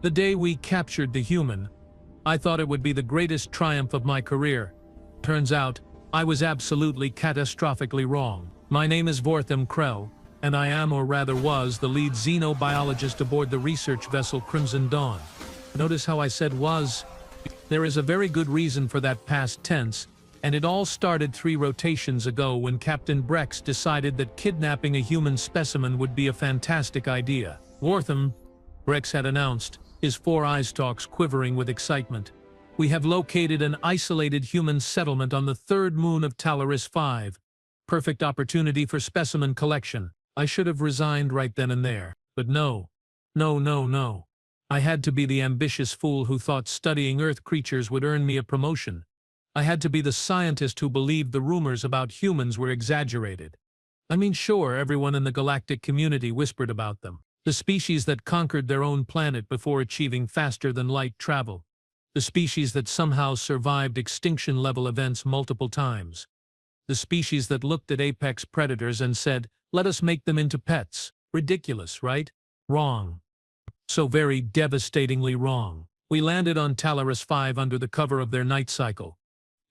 The day we captured the human, I thought it would be the greatest triumph of my career. Turns out, I was absolutely catastrophically wrong. My name is Vortham Krell, and I am, or rather was, the lead xenobiologist aboard the research vessel Crimson Dawn. Notice how I said was? There is a very good reason for that past tense, and it all started 3 rotations ago when Captain Brex decided that kidnapping a human specimen would be a fantastic idea. Vortham, Brex had announced, his 4 eye stalks quivering with excitement. We have located an isolated human settlement on the 3rd moon of Talaris 5. Perfect opportunity for specimen collection. I should have resigned right then and there. But no. No. I had to be the ambitious fool who thought studying Earth creatures would earn me a promotion. I had to be the scientist who believed the rumors about humans were exaggerated. I mean, sure, everyone in the galactic community whispered about them. The species that conquered their own planet before achieving faster-than-light travel. The species that somehow survived extinction-level events multiple times. The species that looked at apex predators and said, "Let us make them into pets." Ridiculous, right? Wrong. So very devastatingly wrong. We landed on Talaris 5 under the cover of their night cycle.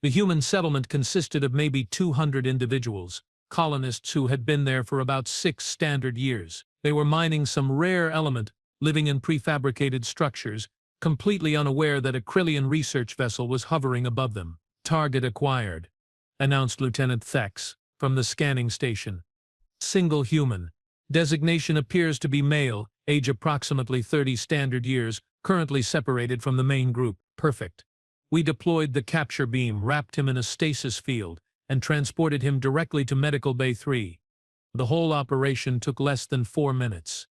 The human settlement consisted of maybe 200 individuals, colonists who had been there for about 6 standard years. They were mining some rare element, living in prefabricated structures, completely unaware that a Krillian research vessel was hovering above them. "Target acquired," announced Lieutenant Thex from the scanning station. "Single human. Designation appears to be male, age approximately 30 standard years, currently separated from the main group. Perfect." We deployed the capture beam, wrapped him in a stasis field, and transported him directly to Medical Bay 3. The whole operation took less than 4 minutes.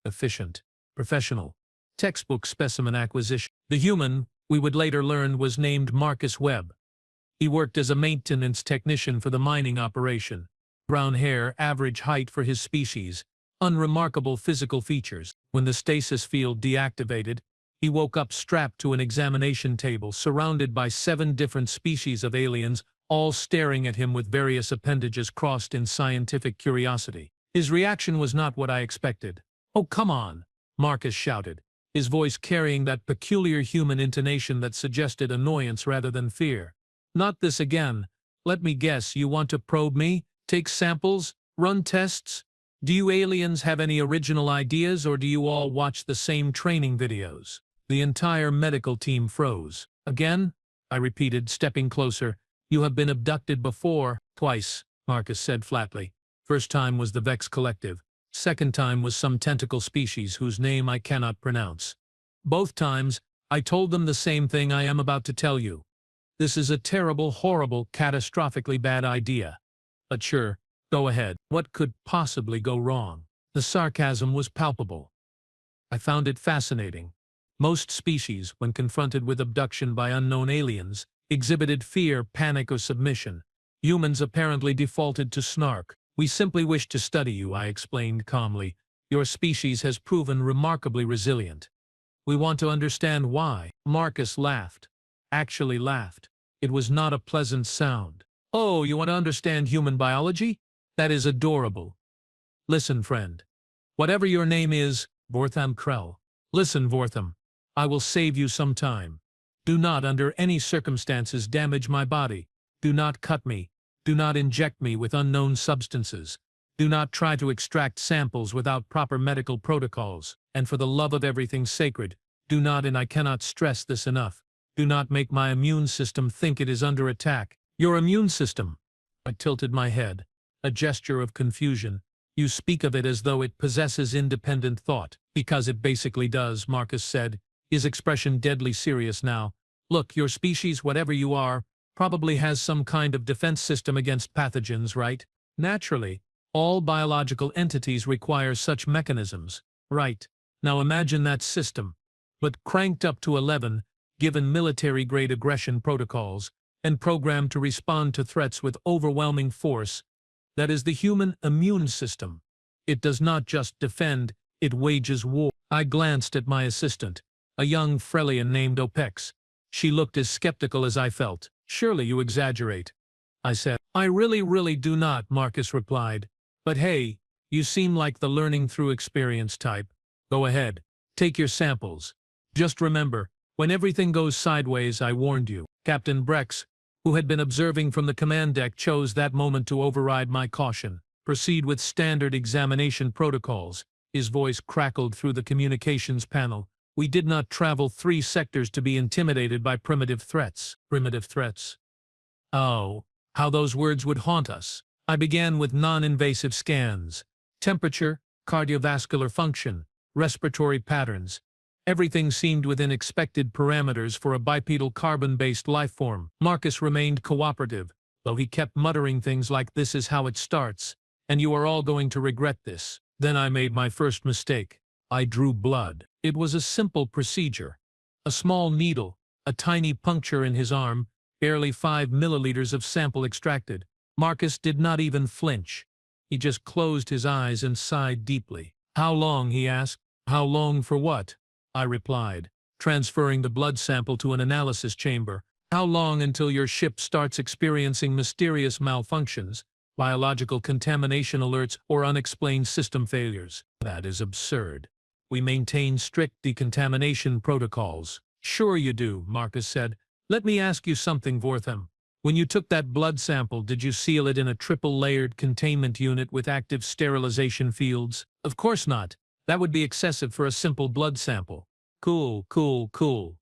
Efficient, professional, textbook specimen acquisition. The human, we would later learn, was named Marcus Webb. He worked as a maintenance technician for the mining operation. Brown hair, average height for his species, unremarkable physical features. When the stasis field deactivated, he woke up strapped to an examination table surrounded by 7 different species of aliens, all staring at him with various appendages crossed in scientific curiosity. His reaction was not what I expected. "Oh, come on," Marcus shouted, his voice carrying that peculiar human intonation that suggested annoyance rather than fear. "Not this again. Let me guess, you want to probe me, take samples, run tests? Do you aliens have any original ideas, or do you all watch the same training videos?" The entire medical team froze. "Again?" I repeated, stepping closer. "You have been abducted before." "Twice," Marcus said flatly. "First time was the Vex Collective. Second time was some tentacle species whose name I cannot pronounce. Both times, I told them the same thing I am about to tell you. This is a terrible, horrible, catastrophically bad idea. But sure, go ahead. What could possibly go wrong?" The sarcasm was palpable. I found it fascinating. Most species, when confronted with abduction by unknown aliens, exhibited fear, panic, or submission. Humans apparently defaulted to snark. "We simply wish to study you," I explained calmly. "Your species has proven remarkably resilient. We want to understand why." Marcus laughed. Actually laughed. It was not a pleasant sound. "Oh, you want to understand human biology? That is adorable. Listen, friend. Whatever your name is, Vortham Krell. Listen, Vortham. I will save you some time. Do not, under any circumstances, damage my body. Do not cut me. Do not inject me with unknown substances. Do not try to extract samples without proper medical protocols. And for the love of everything sacred, do not, and I cannot stress this enough, do not make my immune system think it is under attack." "Your immune system?" I tilted my head, a gesture of confusion. "You speak of it as though it possesses independent thought." "Because it basically does," Marcus said, his expression deadly serious now. "Look, your species, whatever you are, probably has some kind of defense system against pathogens, right? Naturally, all biological entities require such mechanisms. Right. Now imagine that system, but cranked up to 11, given military-grade aggression protocols, and programmed to respond to threats with overwhelming force. That is the human immune system. It does not just defend, it wages war." I glanced at my assistant, a young Frelian named Opex. She looked as skeptical as I felt. "Surely you exaggerate," I said. "I really do not," Marcus replied. "But hey, you seem like the learning through experience type. Go ahead, take your samples. Just remember, when everything goes sideways, I warned you. Captain Brex, who had been observing from the command deck, chose that moment to override my caution. Proceed with standard examination protocols. His voice crackled through the communications panel. We did not travel 3 sectors to be intimidated by primitive threats. Primitive threats. Oh, how those words would haunt us. I began with non-invasive scans. Temperature, cardiovascular function, respiratory patterns. Everything seemed within expected parameters for a bipedal carbon-based lifeform. Marcus remained cooperative, though he kept muttering things like, "This is how it starts, and you are all going to regret this." Then I made my first mistake. I drew blood. It was a simple procedure. A small needle, a tiny puncture in his arm, barely 5 milliliters of sample extracted. Marcus did not even flinch. He just closed his eyes and sighed deeply. "How long?" he asked. "How long for what?" I replied, transferring the blood sample to an analysis chamber. "How long until your ship starts experiencing mysterious malfunctions, biological contamination alerts, or unexplained system failures?" "That is absurd. We maintain strict decontamination protocols." "Sure you do," Marcus said. "Let me ask you something, Vortham. When you took that blood sample, did you seal it in a triple-layered containment unit with active sterilization fields?" "Of course not. That would be excessive for a simple blood sample." "Cool, cool, cool.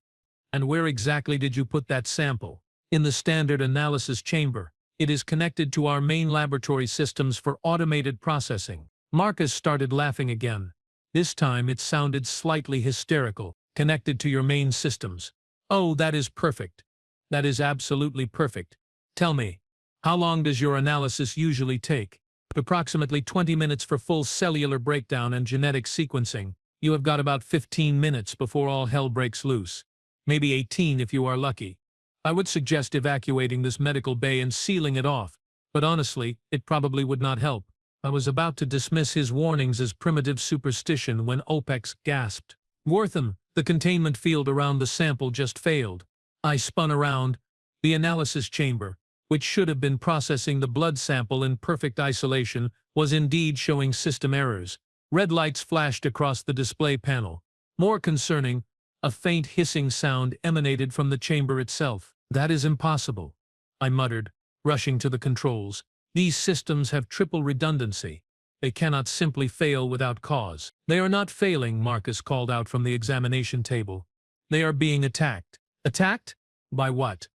And where exactly did you put that sample?" "In the standard analysis chamber. It is connected to our main laboratory systems for automated processing." Marcus started laughing again. This time it sounded slightly hysterical. "Connected to your main systems. Oh, that is perfect. That is absolutely perfect. Tell me, how long does your analysis usually take?" "Approximately 20 minutes for full cellular breakdown and genetic sequencing. You have got about 15 minutes before all hell breaks loose. Maybe 18 if you are lucky. I would suggest evacuating this medical bay and sealing it off, but honestly, it probably would not help." I was about to dismiss his warnings as primitive superstition when OPEX gasped. "Wortham, the containment field around the sample just failed." I spun around. The analysis chamber, which should have been processing the blood sample in perfect isolation, was indeed showing system errors. Red lights flashed across the display panel. More concerning, a faint hissing sound emanated from the chamber itself. "That is impossible," I muttered, rushing to the controls. "These systems have triple redundancy. They cannot simply fail without cause." "They are not failing," Marcus called out from the examination table. "They are being attacked." "Attacked? By what?"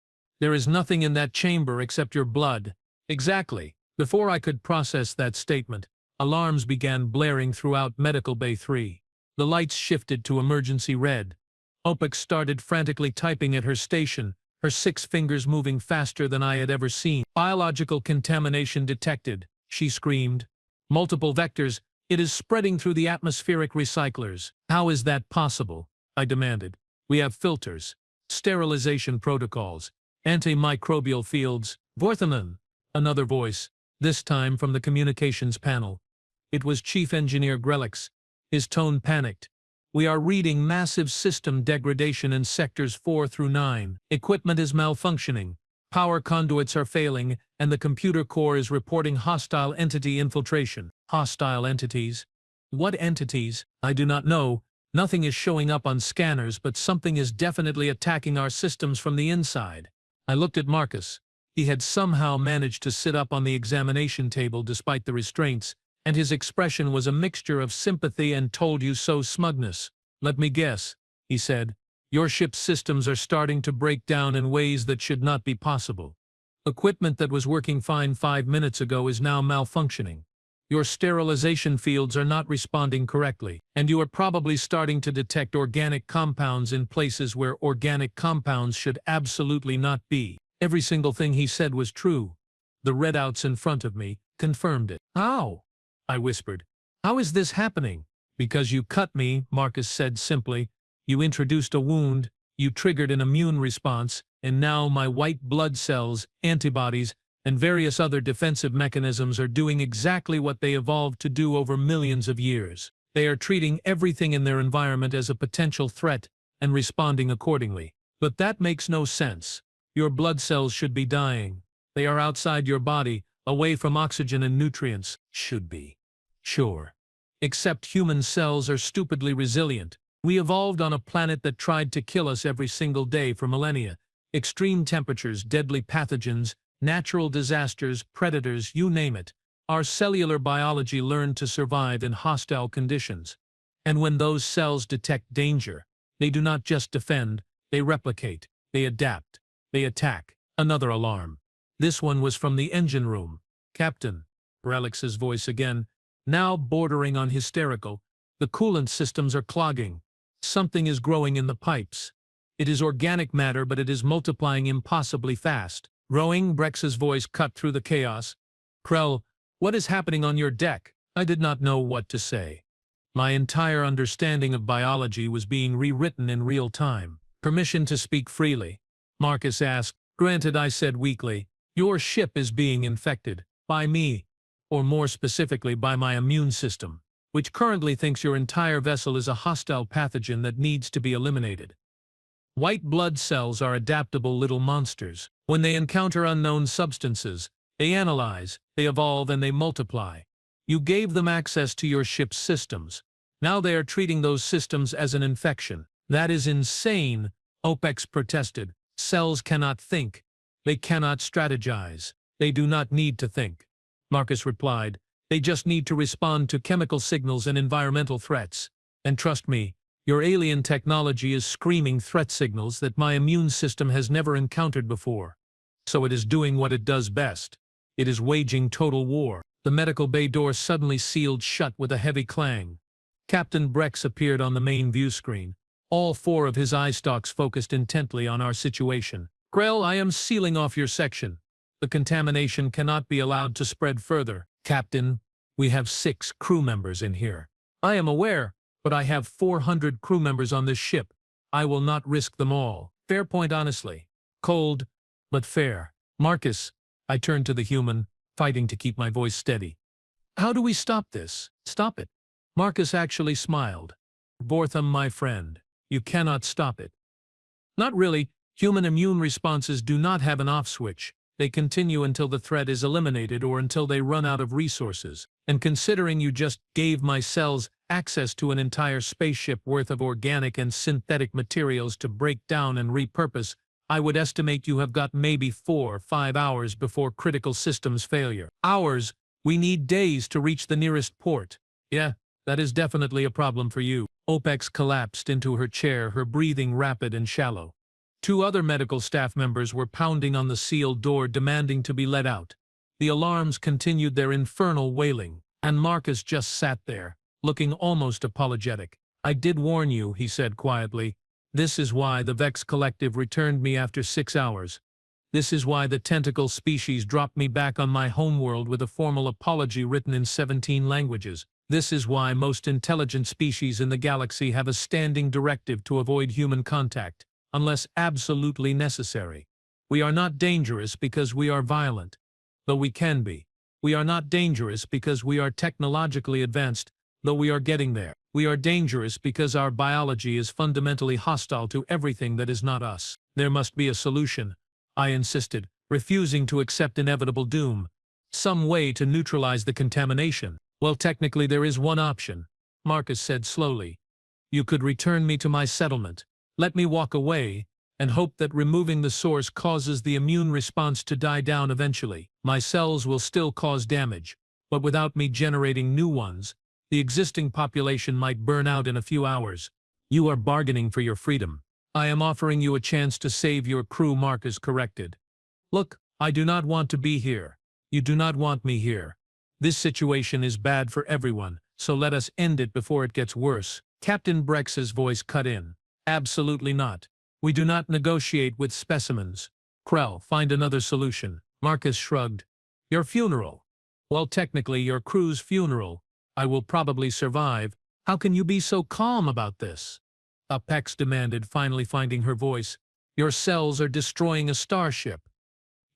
"There is nothing in that chamber except your blood." "Exactly." Before I could process that statement, alarms began blaring throughout Medical Bay 3. The lights shifted to emergency red. OPEX started frantically typing at her station, her 6 fingers moving faster than I had ever seen. "Biological contamination detected," she screamed. "Multiple vectors. It is spreading through the atmospheric recyclers." "How is that possible?" I demanded. "We have filters, sterilization protocols, antimicrobial fields." "Vorthaman," another voice, this time from the communications panel. It was Chief Engineer Grelix. His tone panicked. "We are reading massive system degradation in sectors 4 through 9. Equipment is malfunctioning, power conduits are failing, and the computer core is reporting hostile entity infiltration." "Hostile entities? What entities?" "I do not know. Nothing is showing up on scanners, but something is definitely attacking our systems from the inside." I looked at Marcus. He had somehow managed to sit up on the examination table despite the restraints, and his expression was a mixture of sympathy and told-you-so smugness. "Let me guess," he said. "Your ship's systems are starting to break down in ways that should not be possible. Equipment that was working fine 5 minutes ago is now malfunctioning. Your sterilization fields are not responding correctly, and you are probably starting to detect organic compounds in places where organic compounds should absolutely not be." Every single thing he said was true. The readouts in front of me confirmed it. "How?" I whispered. "How is this happening?" "Because you cut me," Marcus said simply. "You introduced a wound, you triggered an immune response, and now my white blood cells, antibodies, and various other defensive mechanisms are doing exactly what they evolved to do over millions of years. They are treating everything in their environment as a potential threat and responding accordingly. But that makes no sense. Your blood cells should be dying. They are outside your body, away from oxygen and nutrients." "Should be. Sure. Except human cells are stupidly resilient. We evolved on a planet that tried to kill us every single day for millennia. Extreme temperatures, deadly pathogens, natural disasters, predators, you name it. Our cellular biology learned to survive in hostile conditions. And when those cells detect danger, they do not just defend, they replicate, they adapt, they attack. Another alarm. This one was from the engine room. Captain, Relix's voice again, now bordering on hysterical. The coolant systems are clogging. Something is growing in the pipes. It is organic matter, but it is multiplying impossibly fast. Rowing, Brex's voice cut through the chaos. Krell, what is happening on your deck? I did not know what to say. My entire understanding of biology was being rewritten in real time. Permission to speak freely? Marcus asked. Granted, I said weakly. Your ship is being infected. By me. Or more specifically, by my immune system, which currently thinks your entire vessel is a hostile pathogen that needs to be eliminated. White blood cells are adaptable little monsters. When they encounter unknown substances, they analyze, they evolve, and they multiply. You gave them access to your ship's systems. Now they are treating those systems as an infection. That is insane, OPEX protested. Cells cannot think. They cannot strategize. They do not need to think. Marcus replied. They just need to respond to chemical signals and environmental threats. And trust me, your alien technology is screaming threat signals that my immune system has never encountered before. So it is doing what it does best. It is waging total war. The medical bay door suddenly sealed shut with a heavy clang. Captain Brex appeared on the main view screen. All four of his eye stalks focused intently on our situation. Grell, I am sealing off your section. The contamination cannot be allowed to spread further. Captain, we have 6 crew members in here. I am aware, but I have 400 crew members on this ship. I will not risk them all. Fair point, honestly. Cold, but fair. Marcus, I turned to the human, fighting to keep my voice steady. How do we stop this? Stop it. Marcus actually smiled. Bortham, my friend, you cannot stop it. Not really. Human immune responses do not have an off switch. They continue until the threat is eliminated or until they run out of resources. And considering you just gave my cells access to an entire spaceship worth of organic and synthetic materials to break down and repurpose, I would estimate you have got maybe 4 or 5 hours before critical systems failure. Hours? We need days to reach the nearest port. Yeah, that is definitely a problem for you. OPEX collapsed into her chair, her breathing rapid and shallow. 2 other medical staff members were pounding on the sealed door, demanding to be let out. The alarms continued their infernal wailing, and Marcus just sat there, looking almost apologetic. I did warn you, he said quietly. This is why the Vex Collective returned me after 6 hours. This is why the tentacle species dropped me back on my homeworld with a formal apology written in 17 languages. This is why most intelligent species in the galaxy have a standing directive to avoid human contact, unless absolutely necessary. We are not dangerous because we are violent, though we can be. We are not dangerous because we are technologically advanced, though we are getting there. We are dangerous because our biology is fundamentally hostile to everything that is not us. There must be a solution, I insisted, refusing to accept inevitable doom. Some way to neutralize the contamination. Well, technically there is one option, Marcus said slowly. You could return me to my settlement. Let me walk away, and hope that removing the source causes the immune response to die down eventually. My cells will still cause damage, but without me generating new ones, the existing population might burn out in a few hours. You are bargaining for your freedom. I am offering you a chance to save your crew, Marcus corrected. Look, I do not want to be here. You do not want me here. This situation is bad for everyone, so let us end it before it gets worse. Captain Brex's voice cut in. Absolutely not. We do not negotiate with specimens. Krell, find another solution. Marcus shrugged. Your funeral. Well, technically your crew's funeral. I will probably survive. How can you be so calm about this? Apex demanded, finally finding her voice. Your cells are destroying a starship.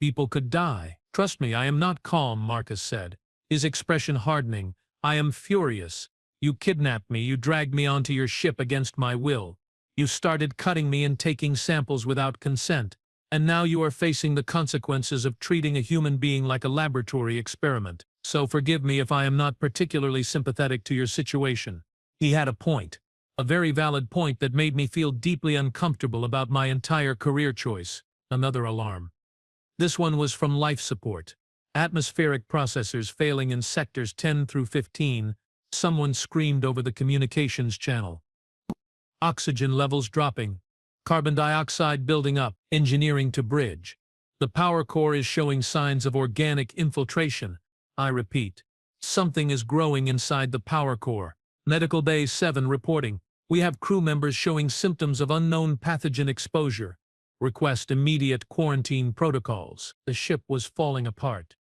People could die. Trust me, I am not calm, Marcus said, his expression hardening. I am furious. You kidnapped me, you dragged me onto your ship against my will. You started cutting me and taking samples without consent, and now you are facing the consequences of treating a human being like a laboratory experiment. So forgive me if I am not particularly sympathetic to your situation. He had a point. A very valid point that made me feel deeply uncomfortable about my entire career choice. Another alarm. This one was from life support. Atmospheric processors failing in sectors 10 through 15. Someone screamed over the communications channel. Oxygen levels dropping. Carbon dioxide building up. Engineering to bridge. The power core is showing signs of organic infiltration. I repeat. Something is growing inside the power core. Medical Bay 7 reporting. We have crew members showing symptoms of unknown pathogen exposure. Request immediate quarantine protocols. The ship was falling apart.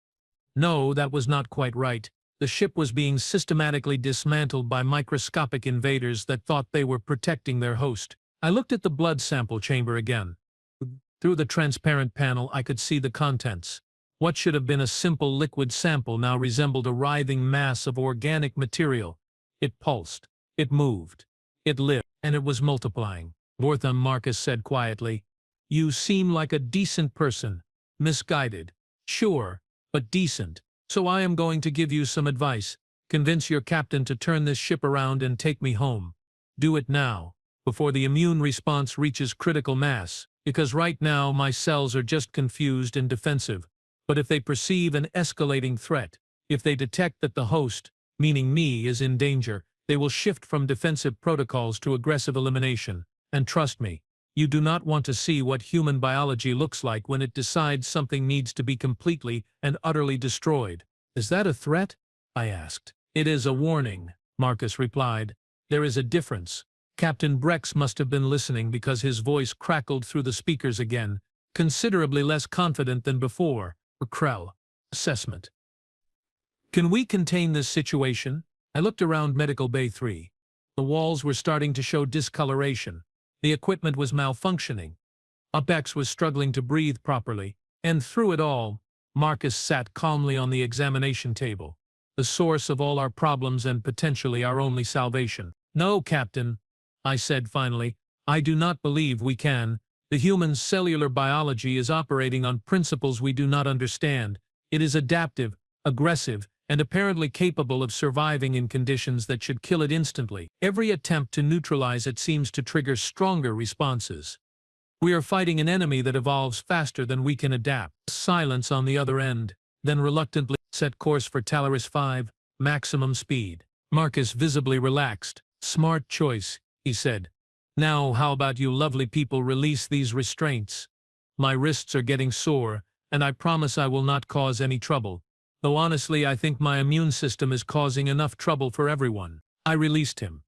No, that was not quite right. The ship was being systematically dismantled by microscopic invaders that thought they were protecting their host. I looked at the blood sample chamber again. Through the transparent panel, I could see the contents. What should have been a simple liquid sample now resembled a writhing mass of organic material. It pulsed. It moved. It lived. And it was multiplying. Vortham, Marcus said quietly. You seem like a decent person. Misguided. Sure, but decent. So I am going to give you some advice. Convince your captain to turn this ship around and take me home. Do it now, before the immune response reaches critical mass, because right now my cells are just confused and defensive. But if they perceive an escalating threat, if they detect that the host, meaning me, is in danger, they will shift from defensive protocols to aggressive elimination. And trust me, you do not want to see what human biology looks like when it decides something needs to be completely and utterly destroyed. Is that a threat? I asked. It is a warning, Marcus replied. There is a difference. Captain Brex must have been listening because his voice crackled through the speakers again, considerably less confident than before. Krell. Assessment. Can we contain this situation? I looked around Medical Bay 3. The walls were starting to show discoloration. The equipment was malfunctioning. Upex was struggling to breathe properly. And through it all, Marcus sat calmly on the examination table, the source of all our problems and potentially our only salvation. No, Captain, I said finally. I do not believe we can. The human cellular biology is operating on principles we do not understand. It is adaptive, aggressive, and apparently capable of surviving in conditions that should kill it instantly. Every attempt to neutralize it seems to trigger stronger responses. We are fighting an enemy that evolves faster than we can adapt. Silence on the other end, then reluctantly set course for Talaris 5, maximum speed. Marcus visibly relaxed. Smart choice, he said. Now, how about you lovely people release these restraints? My wrists are getting sore, and I promise I will not cause any trouble. Though honestly, I think my immune system is causing enough trouble for everyone. I released him.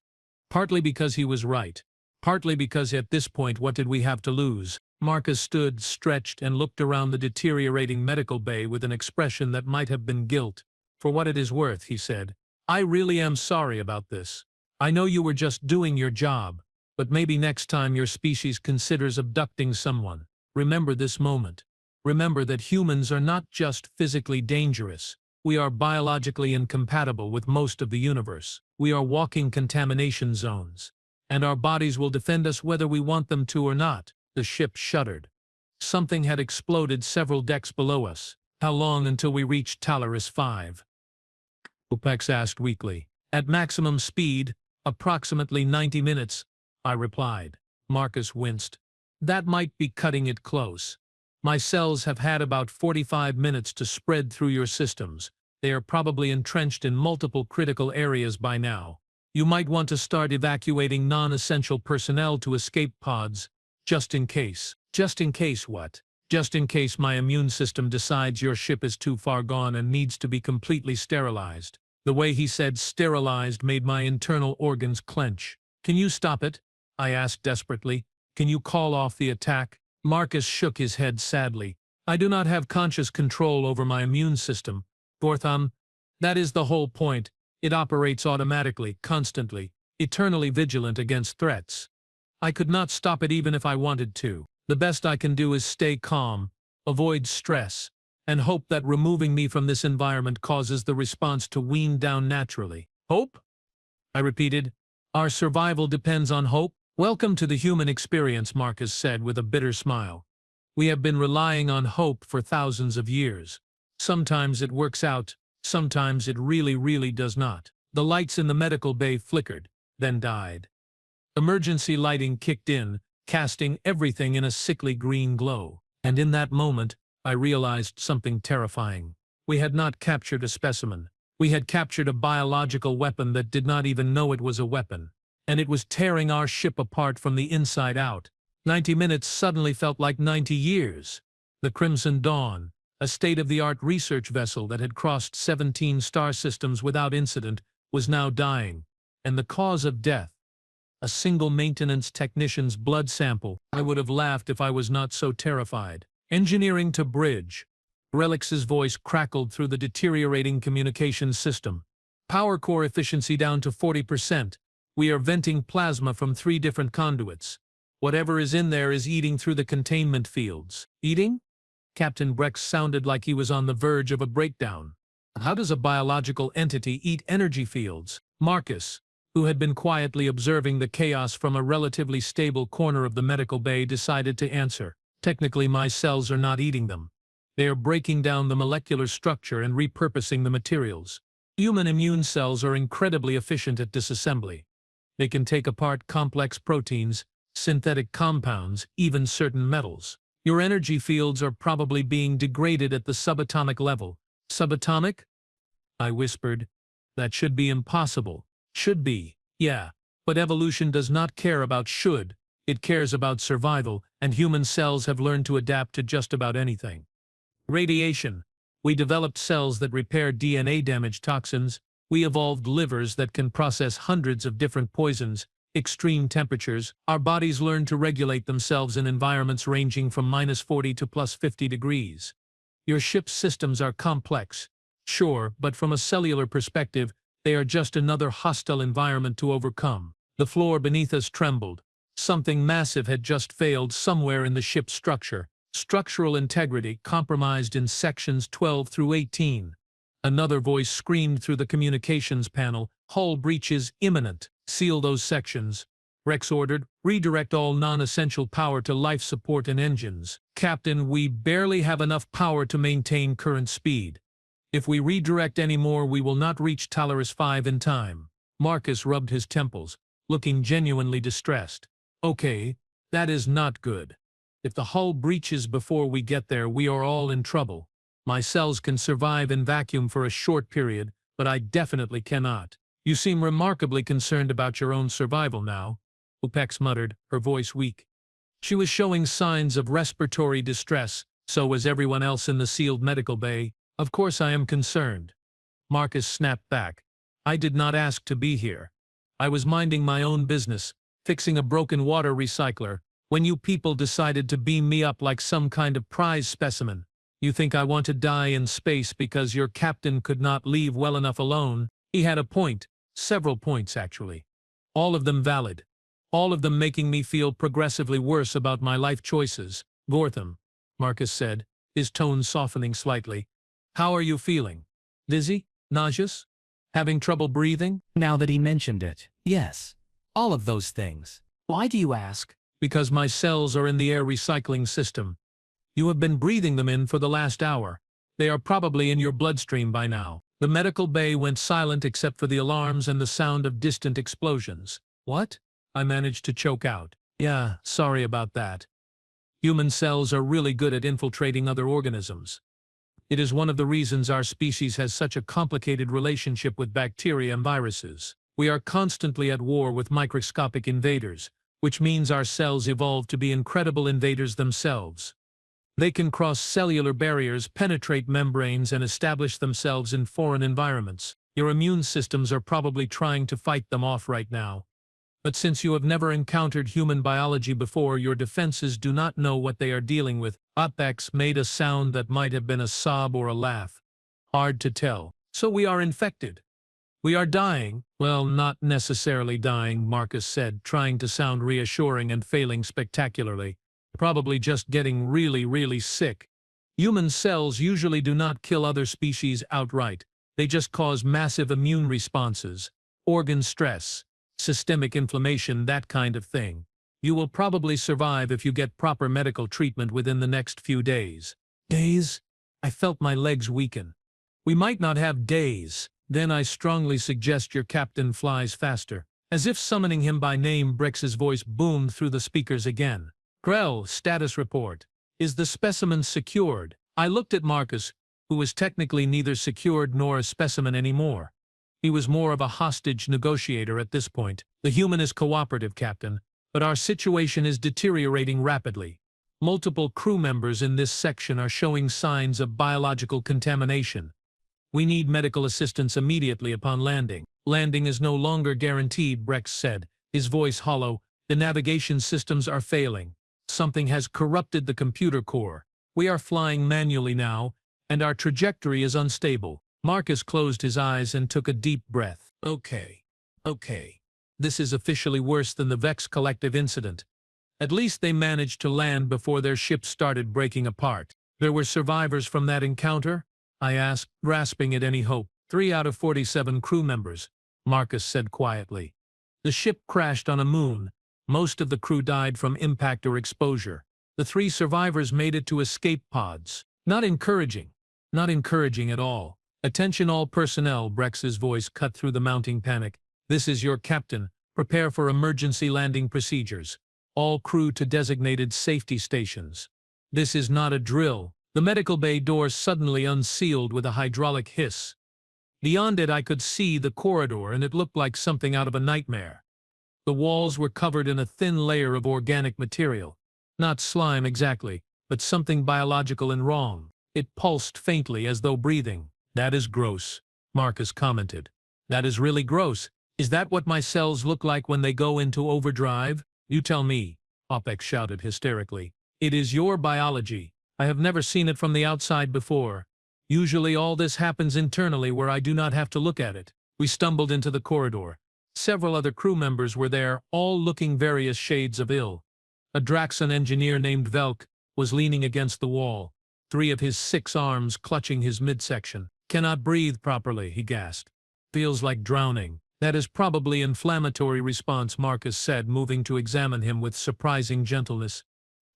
Partly because he was right. Partly because at this point, what did we have to lose? Marcus stood, stretched, and looked around the deteriorating medical bay with an expression that might have been guilt. For what it is worth, he said, I really am sorry about this. I know you were just doing your job. But maybe next time your species considers abducting someone, remember this moment. Remember that humans are not just physically dangerous. We are biologically incompatible with most of the universe. We are walking contamination zones. And our bodies will defend us whether we want them to or not. The ship shuddered. Something had exploded several decks below us. How long until we reached Talaris 5? Upex asked weakly. At maximum speed, approximately 90 minutes. I replied. Marcus winced. That might be cutting it close. My cells have had about 45 minutes to spread through your systems. They are probably entrenched in multiple critical areas by now. You might want to start evacuating non-essential personnel to escape pods, just in case. Just in case what? Just in case my immune system decides your ship is too far gone and needs to be completely sterilized. The way he said sterilized made my internal organs clench. Can you stop it? I asked desperately. Can you call off the attack? Marcus shook his head sadly. I do not have conscious control over my immune system. Vortham, that is the whole point. It operates automatically, constantly, eternally vigilant against threats. I could not stop it even if I wanted to. The best I can do is stay calm, avoid stress, and hope that removing me from this environment causes the response to wean down naturally. Hope? I repeated. Our survival depends on hope? Welcome to the human experience, Marcus said with a bitter smile. We have been relying on hope for thousands of years. Sometimes it works out, sometimes it really does not. The lights in the medical bay flickered, then died. Emergency lighting kicked in, casting everything in a sickly green glow. And in that moment, I realized something terrifying. We had not captured a specimen. We had captured a biological weapon that did not even know it was a weapon. And it was tearing our ship apart from the inside out. 90 minutes suddenly felt like 90 years. The Crimson Dawn, a state-of-the-art research vessel that had crossed 17 star systems without incident, was now dying. And the cause of death? A single maintenance technician's blood sample. I would have laughed if I was not so terrified. Engineering to bridge. Relix's voice crackled through the deteriorating communications system. Power core efficiency down to 40%. We are venting plasma from 3 different conduits. Whatever is in there is eating through the containment fields. Eating? Captain Brex sounded like he was on the verge of a breakdown. How does a biological entity eat energy fields? Marcus, who had been quietly observing the chaos from a relatively stable corner of the medical bay, decided to answer. Technically, my cells are not eating them. They are breaking down the molecular structure and repurposing the materials. Human immune cells are incredibly efficient at disassembly. They can take apart complex proteins, synthetic compounds, even certain metals. Your energy fields are probably being degraded at the subatomic level. Subatomic? I whispered. That should be impossible. Should be, yeah. But evolution does not care about should. It cares about survival, and human cells have learned to adapt to just about anything. Radiation. We developed cells that repair DNA damage toxins. We evolved livers that can process hundreds of different poisons. Extreme temperatures. Our bodies learn to regulate themselves in environments ranging from -40 to +50 degrees. Your ship's systems are complex. Sure, but from a cellular perspective, they are just another hostile environment to overcome. The floor beneath us trembled. Something massive had just failed somewhere in the ship's structure. Structural integrity compromised in sections 12 through 18. Another voice screamed through the communications panel, "Hull breach is imminent. Seal those sections." Rex ordered, "Redirect all non-essential power to life support and engines." "Captain, we barely have enough power to maintain current speed. If we redirect any more, we will not reach Talaris 5 in time." Marcus rubbed his temples, looking genuinely distressed. "Okay, that is not good. If the hull breaches before we get there, we are all in trouble. My cells can survive in vacuum for a short period, but I definitely cannot." "You seem remarkably concerned about your own survival now," Upex muttered, her voice weak. She was showing signs of respiratory distress, so was everyone else in the sealed medical bay. "Of course I am concerned." Marcus snapped back. "I did not ask to be here. I was minding my own business, fixing a broken water recycler, when you people decided to beam me up like some kind of prize specimen. You think I want to die in space because your captain could not leave well enough alone?" He had a point. Several points, actually. All of them valid. All of them making me feel progressively worse about my life choices. "Vortham," Marcus said, his tone softening slightly. "How are you feeling? Dizzy? Nauseous? Having trouble breathing?" Now that he mentioned it, yes. All of those things. Why do you ask? "Because my cells are in the air recycling system. You have been breathing them in for the last hour. They are probably in your bloodstream by now." The medical bay went silent except for the alarms and the sound of distant explosions. "What?" I managed to choke out. "Yeah, sorry about that. Human cells are really good at infiltrating other organisms. It is one of the reasons our species has such a complicated relationship with bacteria and viruses. We are constantly at war with microscopic invaders, which means our cells evolved to be incredible invaders themselves. They can cross cellular barriers, penetrate membranes, and establish themselves in foreign environments. Your immune systems are probably trying to fight them off right now. But since you have never encountered human biology before, your defenses do not know what they are dealing with." Apex made a sound that might have been a sob or a laugh. "Hard to tell. So we are infected. We are dying." "Well, not necessarily dying," Marcus said, trying to sound reassuring and failing spectacularly. "Probably just getting really, really sick. Human cells usually do not kill other species outright. They just cause massive immune responses, organ stress, systemic inflammation, that kind of thing. You will probably survive if you get proper medical treatment within the next few days." "Days?" I felt my legs weaken. "We might not have days. Then I strongly suggest your captain flies faster." As if summoning him by name, Brex's voice boomed through the speakers again. Krell, status report. Is the specimen secured? I looked at Marcus, who was technically neither secured nor a specimen anymore. He was more of a hostage negotiator at this point. The human is cooperative, Captain, but our situation is deteriorating rapidly. Multiple crew members in this section are showing signs of biological contamination. We need medical assistance immediately upon landing. Landing is no longer guaranteed, Brex said, his voice hollow. The navigation systems are failing. Something has corrupted the computer core. We are flying manually now, and our trajectory is unstable. Marcus closed his eyes and took a deep breath. Okay. This is officially worse than the Vex Collective incident. At least they managed to land before their ship started breaking apart. There were survivors from that encounter? I asked, grasping at any hope. 3 out of 47 crew members, Marcus said quietly. The ship crashed on a moon. Most of the crew died from impact or exposure. The 3 survivors made it to escape pods. Not encouraging at all. Attention all personnel, Brex's voice cut through the mounting panic. This is your captain. Prepare for emergency landing procedures. All crew to designated safety stations. This is not a drill. The medical bay doors suddenly unsealed with a hydraulic hiss. Beyond it I could see the corridor, and it looked like something out of a nightmare. The walls were covered in a thin layer of organic material. Not slime exactly, but something biological and wrong. It pulsed faintly as though breathing. That is gross, Marcus commented. That is really gross. Is that what my cells look like when they go into overdrive? You tell me, OPEX shouted hysterically. It is your biology. I have never seen it from the outside before. Usually all this happens internally where I do not have to look at it. We stumbled into the corridor. Several other crew members were there, all looking various shades of ill. A Draxon engineer named Velk was leaning against the wall, 3 of his 6 arms clutching his midsection. Cannot breathe properly, he gasped. Feels like drowning. That is probably inflammatory response, Marcus said, moving to examine him with surprising gentleness.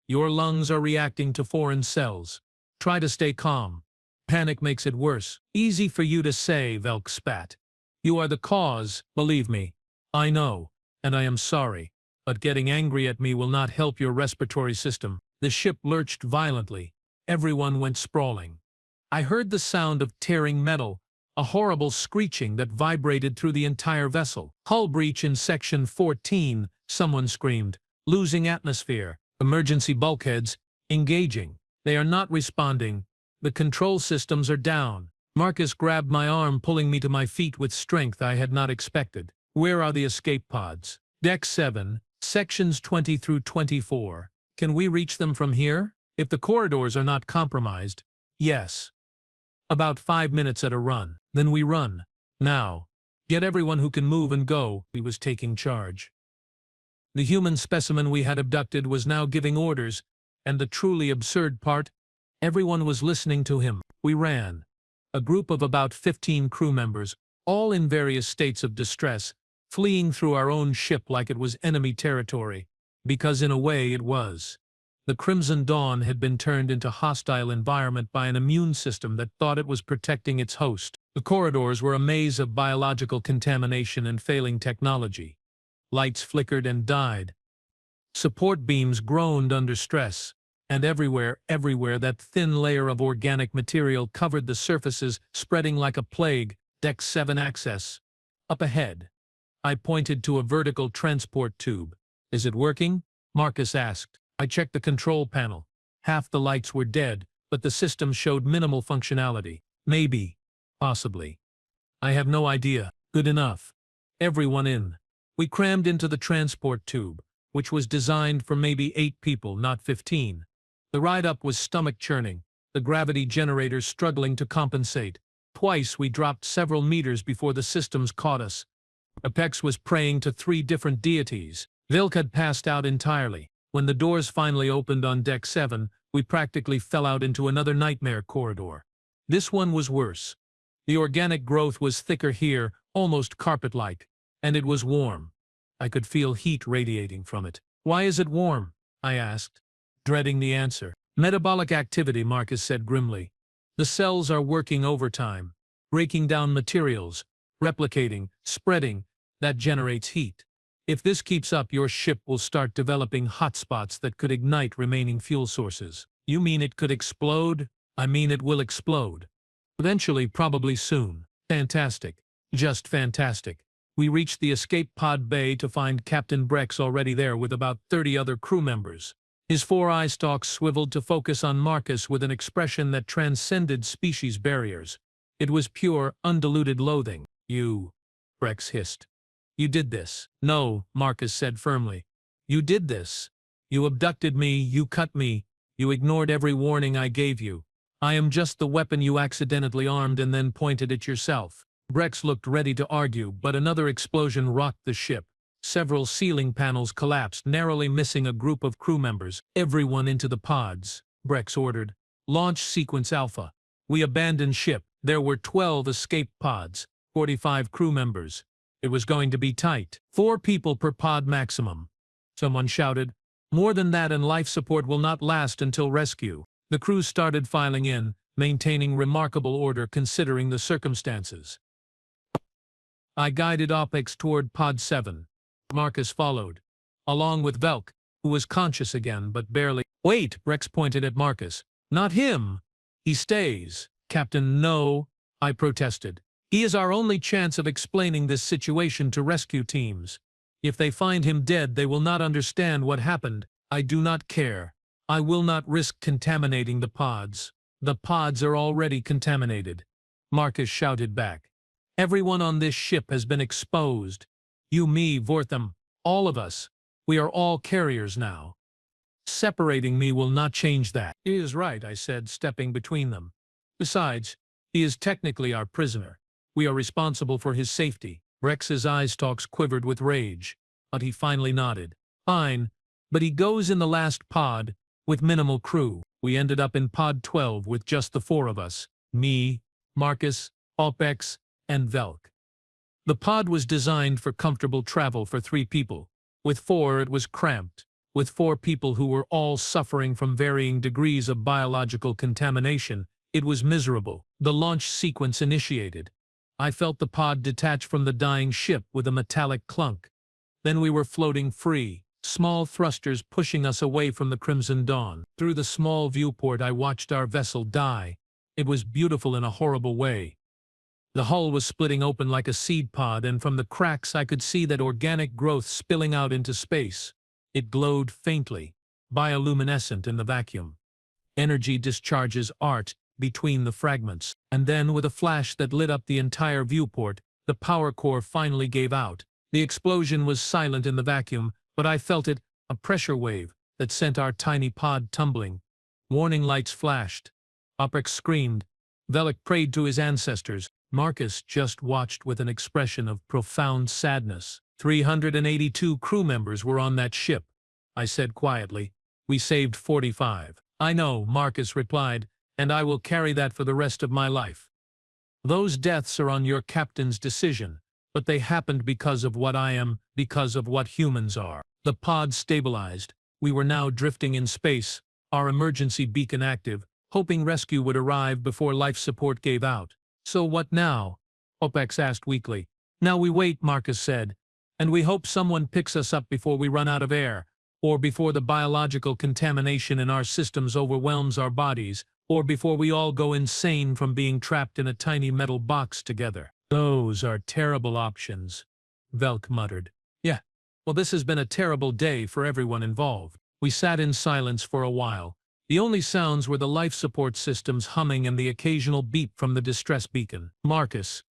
Your lungs are reacting to foreign cells. Try to stay calm. Panic makes it worse. Easy for you to say, Velk spat. You are the cause, believe me. I know, and I am sorry. But getting angry at me will not help your respiratory system. The ship lurched violently. Everyone went sprawling. I heard the sound of tearing metal, a horrible screeching that vibrated through the entire vessel. Hull breach in Section 14, someone screamed. Losing atmosphere. Emergency bulkheads, engaging. They are not responding. The control systems are down. Marcus grabbed my arm, pulling me to my feet with strength I had not expected. Where are the escape pods? Deck 7, Sections 20 through 24. Can we reach them from here? If the corridors are not compromised, yes. About 5 minutes at a run. Then we run. Now. Get everyone who can move and go. He was taking charge. The human specimen we had abducted was now giving orders, and the truly absurd part, everyone was listening to him. We ran. A group of about 15 crew members, all in various states of distress, fleeing through our own ship like it was enemy territory, because in a way it was. The Crimson Dawn had been turned into a hostile environment by an immune system that thought it was protecting its host. The corridors were a maze of biological contamination and failing technology. Lights flickered and died. Support beams groaned under stress. And everywhere, that thin layer of organic material covered the surfaces, spreading like a plague. Deck 7 access. Up ahead. I pointed to a vertical transport tube. Is it working? Marcus asked. I checked the control panel. Half the lights were dead, but the system showed minimal functionality. Maybe. Possibly. I have no idea. Good enough. Everyone in. We crammed into the transport tube, which was designed for maybe 8 people, not 15. The ride up was stomach-churning, the gravity generators struggling to compensate. Twice we dropped several meters before the systems caught us. Apex was praying to 3 different deities. Vilk had passed out entirely. When the doors finally opened on Deck 7, we practically fell out into another nightmare corridor. This one was worse. The organic growth was thicker here, almost carpet-like, and it was warm. I could feel heat radiating from it. Why is it warm? I asked, dreading the answer. Metabolic activity, Marcus said grimly. The cells are working overtime, breaking down materials, replicating, spreading. That generates heat. If this keeps up, your ship will start developing hotspots that could ignite remaining fuel sources. You mean it could explode? I mean it will explode. Eventually, probably soon. Fantastic. Just fantastic. We reached the escape pod bay to find Captain Brex already there with about 30 other crew members. His four eye stalks swiveled to focus on Marcus with an expression that transcended species barriers. It was pure, undiluted loathing. You, Brex hissed. You did this. No, Marcus said firmly. You did this. You abducted me, you cut me, you ignored every warning I gave you. I am just the weapon you accidentally armed and then pointed at yourself. Brex looked ready to argue, but another explosion rocked the ship. Several ceiling panels collapsed, narrowly missing a group of crew members. Everyone into the pods, Brex ordered. Launch sequence Alpha. We abandoned ship. There were 12 escape pods, 45 crew members. It was going to be tight. 4 people per pod maximum. Someone shouted. More than that and life support will not last until rescue. The crew started filing in, maintaining remarkable order considering the circumstances. I guided OPEX toward Pod 7. Marcus followed, along with Velk, who was conscious again but barely. Wait, Brex pointed at Marcus. Not him. He stays. Captain, no, I protested. He is our only chance of explaining this situation to rescue teams. If they find him dead, they will not understand what happened. I do not care. I will not risk contaminating the pods. The pods are already contaminated. Marcus shouted back. Everyone on this ship has been exposed. You, me, Vortham, all of us. We are all carriers now. Separating me will not change that. He is right, I said, stepping between them. Besides, he is technically our prisoner. We are responsible for his safety. Rex's eye stalks quivered with rage, but he finally nodded. Fine, but he goes in the last pod, with minimal crew. We ended up in Pod 12 with just the 4 of us. Me, Marcus, OPEX, and Velk. The pod was designed for comfortable travel for 3 people. With 4 it was cramped, with 4 people who were all suffering from varying degrees of biological contamination. It was miserable. The launch sequence initiated. I felt the pod detach from the dying ship with a metallic clunk. Then we were floating free, small thrusters pushing us away from the crimson dawn. Through the small viewport I watched our vessel die. It was beautiful in a horrible way. The hull was splitting open like a seed pod, and from the cracks I could see that organic growth spilling out into space. It glowed faintly, bioluminescent in the vacuum. Energy discharges art between the fragments, and then with a flash that lit up the entire viewport, the power core finally gave out. The explosion was silent in the vacuum, but I felt it, a pressure wave that sent our tiny pod tumbling. Warning lights flashed. Oprex screamed. Velik prayed to his ancestors. Marcus just watched with an expression of profound sadness. 382 crew members were on that ship, I said quietly. We saved 45. I know, Marcus replied, and I will carry that for the rest of my life. Those deaths are on your captain's decision, but they happened because of what I am, because of what humans are. The pod stabilized. We were now drifting in space, our emergency beacon active, hoping rescue would arrive before life support gave out. So what now? OPEX asked weakly. Now we wait, Marcus said, and we hope someone picks us up before we run out of air, or before the biological contamination in our systems overwhelms our bodies, or before we all go insane from being trapped in a tiny metal box together. Those are terrible options, Velk muttered. Yeah, well, this has been a terrible day for everyone involved. We sat in silence for a while. The only sounds were the life support systems humming and the occasional beep from the distress beacon. Marcus,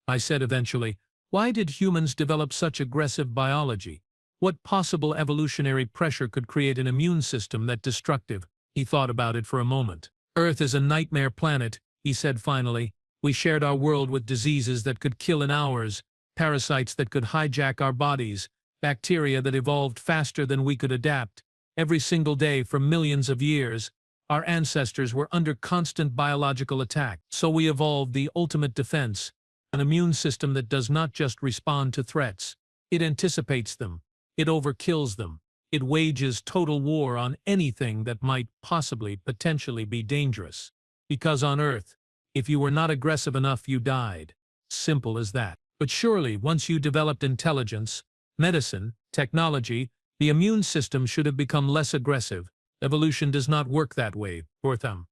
I said eventually, why did humans develop such aggressive biology? What possible evolutionary pressure could create an immune system that destructive? He thought about it for a moment. Earth is a nightmare planet, he said finally. We shared our world with diseases that could kill in hours, parasites that could hijack our bodies, bacteria that evolved faster than we could adapt. Every single day for millions of years, our ancestors were under constant biological attack. So we evolved the ultimate defense, an immune system that does not just respond to threats. It anticipates them. It overkills them. It wages total war on anything that might potentially be dangerous. Because on Earth, if you were not aggressive enough, you died. Simple as that. But surely, once you developed intelligence, medicine, technology, the immune system should have become less aggressive. Evolution does not work that way, Wortham.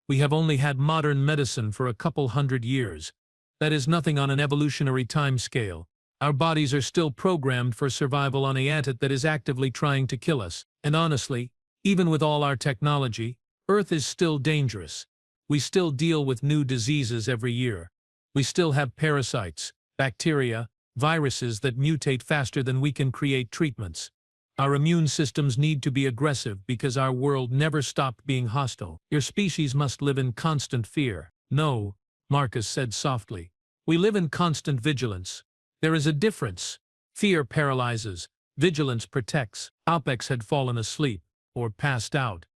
We have only had modern medicine for a couple hundred years. That is nothing on an evolutionary time scale. Our bodies are still programmed for survival on a planet that is actively trying to kill us. And honestly, even with all our technology, Earth is still dangerous. We still deal with new diseases every year. We still have parasites, bacteria, viruses that mutate faster than we can create treatments. Our immune systems need to be aggressive because our world never stopped being hostile. Your species must live in constant fear. No, Marcus said softly. We live in constant vigilance. There is a difference. Fear paralyzes. Vigilance protects. Alpex had fallen asleep, or passed out.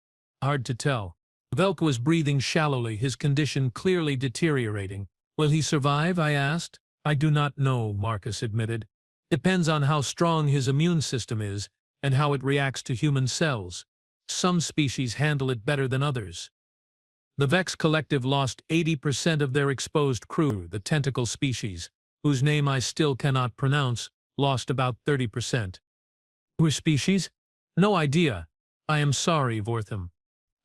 Hard to tell. Velk was breathing shallowly, his condition clearly deteriorating. Will he survive? I asked. I do not know, Marcus admitted. Depends on how strong his immune system is, and how it reacts to human cells. Some species handle it better than others. The Vex Collective lost 80% of their exposed crew. The tentacle species, whose name I still cannot pronounce, lost about 30%. Which species? No idea. I am sorry, Vortham.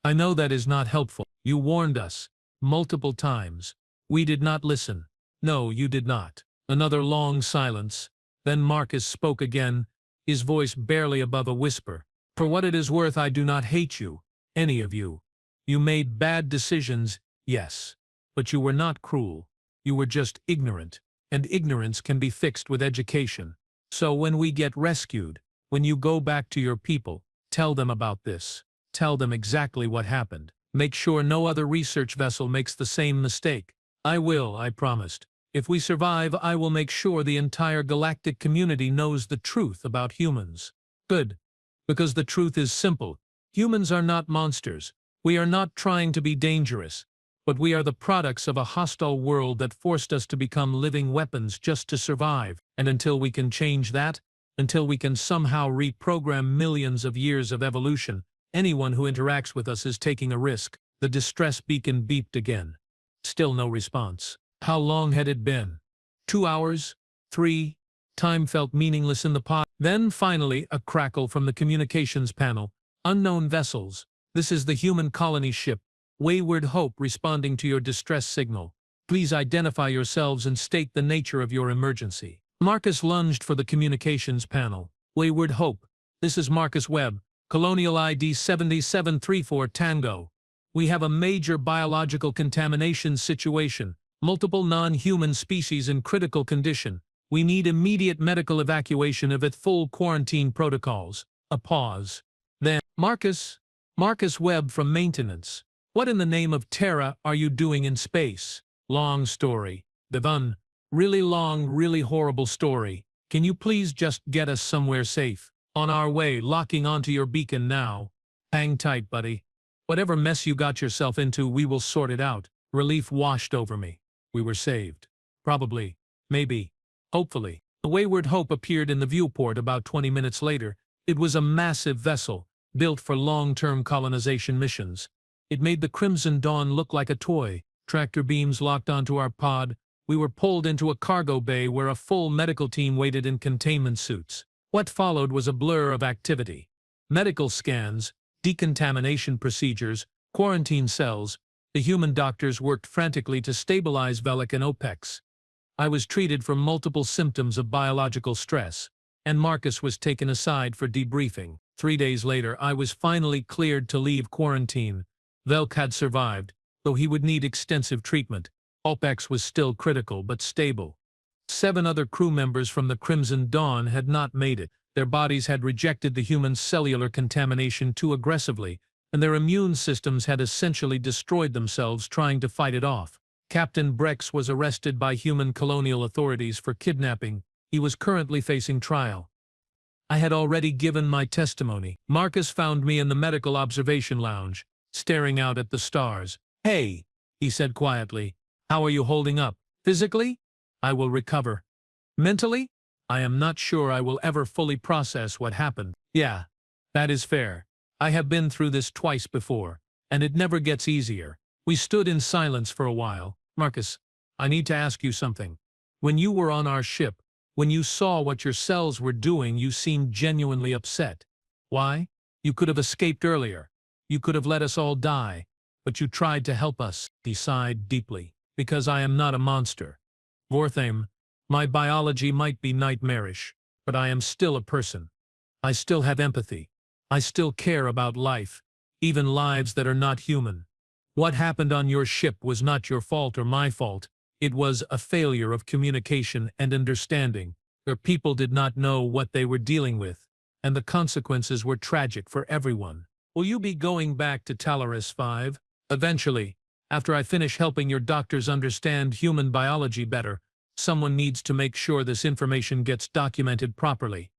I know that is not helpful. You warned us. Multiple times. We did not listen. No, you did not. Another long silence. Then Marcus spoke again, his voice barely above a whisper. For what it is worth, I do not hate you, any of you. You made bad decisions, yes. But you were not cruel. You were just ignorant. And ignorance can be fixed with education. So when we get rescued, when you go back to your people, tell them about this. Tell them exactly what happened. Make sure no other research vessel makes the same mistake. I will, I promised. If we survive, I will make sure the entire galactic community knows the truth about humans. Good. Because the truth is simple. Humans are not monsters. We are not trying to be dangerous. But we are the products of a hostile world that forced us to become living weapons just to survive. And until we can change that, until we can somehow reprogram millions of years of evolution, anyone who interacts with us is taking a risk. The distress beacon beeped again. Still no response. How long had it been? 2 hours? 3? Time felt meaningless in the pod. Then finally a crackle from the communications panel. Unknown vessels. This is the human colony ship. Wayward Hope responding to your distress signal. Please identify yourselves and state the nature of your emergency. Marcus lunged for the communications panel. Wayward Hope. This is Marcus Webb. Colonial ID 7734 Tango. We have a major biological contamination situation. Multiple non-human species in critical condition. We need immediate medical evacuation of it. Full quarantine protocols. A pause. Then, Marcus Webb from maintenance. What in the name of Terra are you doing in space? Long story. Devon. Really long, really horrible story. Can you please just get us somewhere safe? On our way, locking onto your beacon now. Hang tight, buddy. Whatever mess you got yourself into, we will sort it out. Relief washed over me. We were saved. Probably. Maybe. Hopefully. The Wayward Hope appeared in the viewport about 20 minutes later. It was a massive vessel, built for long-term colonization missions. It made the Crimson Dawn look like a toy. Tractor beams locked onto our pod. We were pulled into a cargo bay where a full medical team waited in containment suits. What followed was a blur of activity. Medical scans, decontamination procedures, quarantine cells. The human doctors worked frantically to stabilize Velik and Opex. I was treated for multiple symptoms of biological stress, and Marcus was taken aside for debriefing. 3 days later, I was finally cleared to leave quarantine. Velk had survived, though he would need extensive treatment. Opex was still critical but stable. 7 other crew members from the Crimson Dawn had not made it. Their bodies had rejected the human cellular contamination too aggressively, and their immune systems had essentially destroyed themselves trying to fight it off. Captain Brex was arrested by human colonial authorities for kidnapping. He was currently facing trial. I had already given my testimony. Marcus found me in the medical observation lounge, staring out at the stars. Hey, he said quietly, how are you holding up? Physically? I will recover. Mentally? I am not sure I will ever fully process what happened. Yeah, that is fair. I have been through this twice before, and it never gets easier. We stood in silence for a while. Marcus, I need to ask you something. When you were on our ship, when you saw what your cells were doing, you seemed genuinely upset. Why? You could have escaped earlier. You could have let us all die. But you tried to help us, he sighed deeply. Because I am not a monster. Vortham, my biology might be nightmarish, but I am still a person. I still have empathy. I still care about life, even lives that are not human. What happened on your ship was not your fault or my fault. It was a failure of communication and understanding. Your people did not know what they were dealing with, and the consequences were tragic for everyone. Will you be going back to Talaris 5? Eventually, after I finish helping your doctors understand human biology better, someone needs to make sure this information gets documented properly.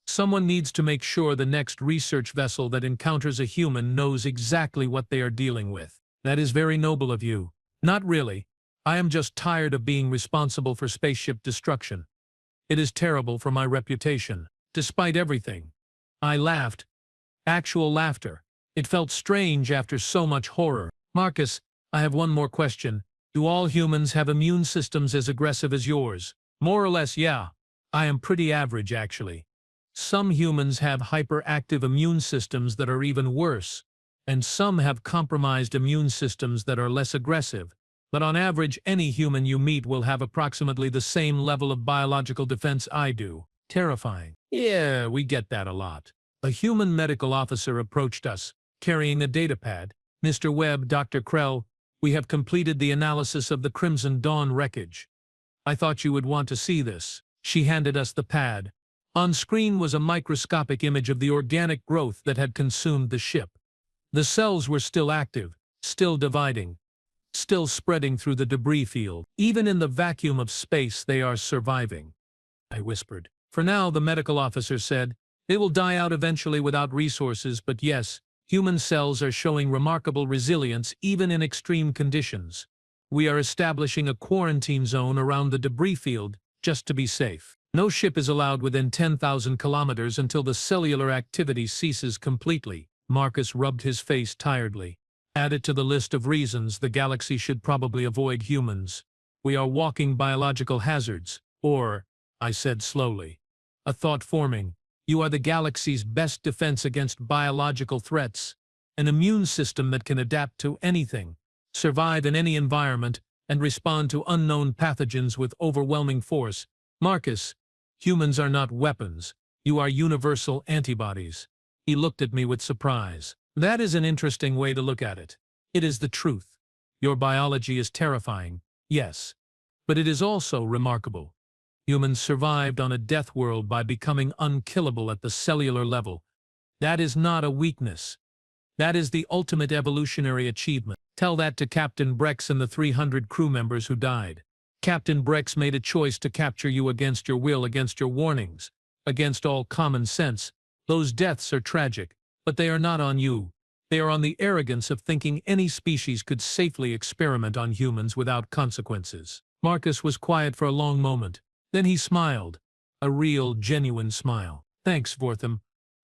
Someone needs to make sure the next research vessel that encounters a human knows exactly what they are dealing with. That is very noble of you. Not really. I am just tired of being responsible for spaceship destruction. It is terrible for my reputation. Despite everything. I laughed. Actual laughter. It felt strange after so much horror. Marcus, I have one more question. Do all humans have immune systems as aggressive as yours? More or less, yeah. I am pretty average, actually. Some humans have hyperactive immune systems that are even worse, and some have compromised immune systems that are less aggressive. But on average, any human you meet will have approximately the same level of biological defense I do. Terrifying. Yeah, we get that a lot. A human medical officer approached us, carrying a datapad. Mr. Webb, Dr. Krell, we have completed the analysis of the Crimson Dawn wreckage. I thought you would want to see this. She handed us the pad. On screen was a microscopic image of the organic growth that had consumed the ship. The cells were still active, still dividing, still spreading through the debris field. Even in the vacuum of space, they are surviving. I whispered. For now, the medical officer said, they will die out eventually without resources, but yes, human cells are showing remarkable resilience even in extreme conditions. We are establishing a quarantine zone around the debris field just to be safe. No ship is allowed within 10,000 kilometers until the cellular activity ceases completely. Marcus rubbed his face tiredly. Add it to the list of reasons the galaxy should probably avoid humans. We are walking biological hazards. Or, I said slowly, a thought forming. You are the galaxy's best defense against biological threats, an immune system that can adapt to anything, survive in any environment, and respond to unknown pathogens with overwhelming force. Marcus, humans are not weapons. You are universal antibodies. He looked at me with surprise. That is an interesting way to look at it. It is the truth. Your biology is terrifying, yes, but it is also remarkable. Humans survived on a death world by becoming unkillable at the cellular level. That is not a weakness. That is the ultimate evolutionary achievement. Tell that to Captain Brex and the 300 crew members who died. Captain Brex made a choice to capture you against your will, against your warnings, against all common sense. Those deaths are tragic, but they are not on you. They are on the arrogance of thinking any species could safely experiment on humans without consequences. Marcus was quiet for a long moment. Then he smiled, a real, genuine smile. Thanks, Vortham.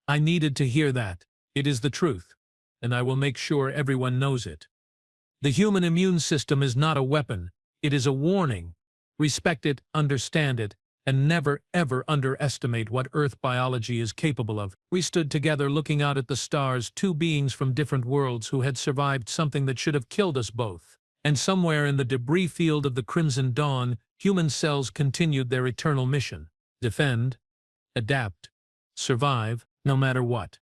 I needed to hear that. It is the truth, and I will make sure everyone knows it. The human immune system is not a weapon. It is a warning. Respect it, understand it, and never, ever underestimate what Earth biology is capable of. We stood together looking out at the stars, two beings from different worlds who had survived something that should have killed us both. And somewhere in the debris field of the Crimson Dawn, human cells continued their eternal mission. Defend, adapt, survive, no matter what.